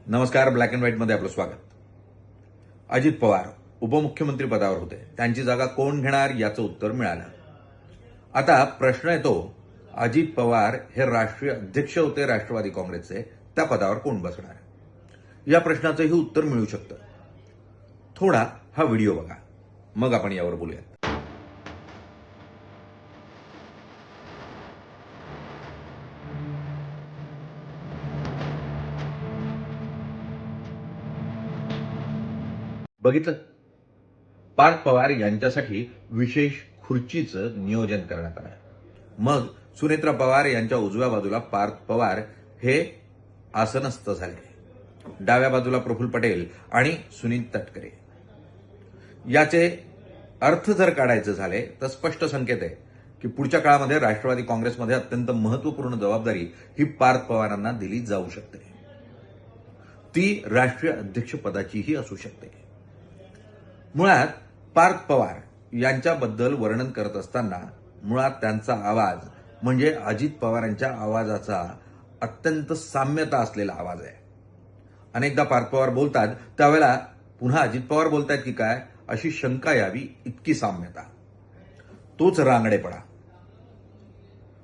नमस्कार. Black and व्हाईटमध्ये आपलं स्वागत. अजित पवार उपमुख्यमंत्री पदावर होते. त्यांची जागा कोण घेणार याचं उत्तर मिळालं. आता प्रश्न येतो, अजित पवार हे राष्ट्रीय अध्यक्ष होते राष्ट्रवादी काँग्रेसचे, त्या पदावर कोण बसणार? या प्रश्नाचंही उत्तर मिळू शकतं. थोडा हा व्हिडिओ बघा, मग आपण यावर बोलूयात. बघितलं, पार्थ पवार यांच्यासाठी विशेष खुर्चीचं नियोजन करण्यात आलं. मग सुनेत्रा पवार यांच्या उजव्या बाजूला पार्थ पवार हे आसनस्थ झाले. डाव्या बाजूला प्रफुल्ल पटेल आणि सुनील तटकरे. याचे अर्थ जर काढायचे झाले तर स्पष्ट संकेत आहे की पुढच्या काळामध्ये राष्ट्रवादी काँग्रेसमध्ये अत्यंत महत्वपूर्ण जबाबदारी ही पार्थ पवारांना दिली जाऊ शकते. ती राष्ट्रीय अध्यक्ष पदाचीही असू शकते. मुळात पार्थ पवार यांच्याबद्दल वर्णन करत असताना मुळात त्यांचा आवाज म्हणजे अजित पवारांच्या आवाजाचा अत्यंत साम्यता असलेला आवाज आहे. अनेकदा पार्थ पवार बोलतात त्यावेळेला पुन्हा अजित पवार बोलतायत की काय अशी शंका यावी इतकी साम्यता. तोच रांगडेपणा.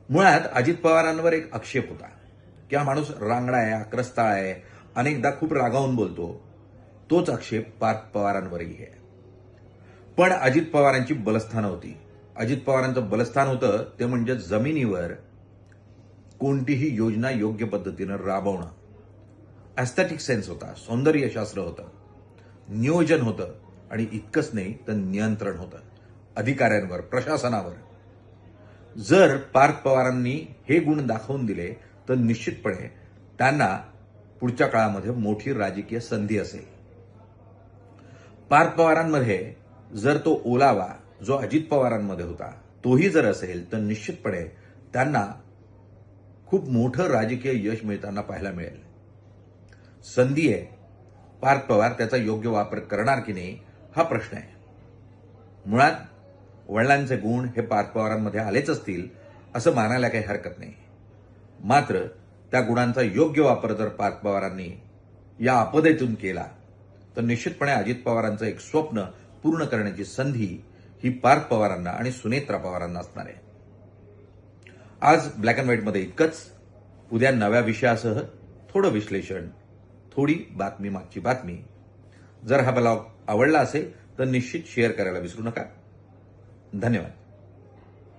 मुळात अजित पवारांवर एक आक्षेप होता की हा माणूस रांगडा आहे, आक्रस्ताळ आहे, अनेकदा खूप रागावून बोलतो. तोच आक्षेप पार्थ पवारांवरही आहे. पण अजित पवारांची बलस्थानं होती. अजित पवारांचं बलस्थान होतं ते म्हणजे जमिनीवर कोणतीही योजना योग्य पद्धतीनं राबवणं. ॲस्थेटिक सेन्स होता, सौंदर्यशास्त्र होतं, नियोजन होतं आणि इतकंच नाही तर नियंत्रण होतं अधिकाऱ्यांवर, प्रशासनावर. जर पार्थ पवारांनी हे गुण दाखवून दिले तर निश्चितपणे त्यांना पुढच्या काळामध्ये मोठी राजकीय संधी असेल. पार्थ पवारांमध्ये जर तो ओलावा जो अजित पवारांमध्ये होता तोही जर असेल तर निश्चितपणे त्यांना खूप मोठं राजकीय यश मिळताना पाहायला मिळेल. संधी आहे. पार्थ पवार त्याचा योग्य वापर करणार की नाही हा प्रश्न आहे. मुळात वडिलांचे गुण हे पार्थ पवारांमध्ये आलेच असतील असं मानायला काही हरकत नाही. मात्र त्या गुणांचा योग्य वापर जर पार्थ पवारांनी या आपदेतून केला तर निश्चितपणे अजित पवारांचं एक स्वप्न पूर्ण करण्याची संधी ही पार्थ पवारांना आणि सुनेत्रा पवारांना असणार आहे. आज ब्लॅक अँड व्हाईटमध्ये इतकंच. उद्या नव्या विषयासह थोडं विश्लेषण, थोडी बातमी मागची बातमी. जर हा ब्लॉग आवडला असेल तर निश्चित शेअर करायला विसरू नका. धन्यवाद.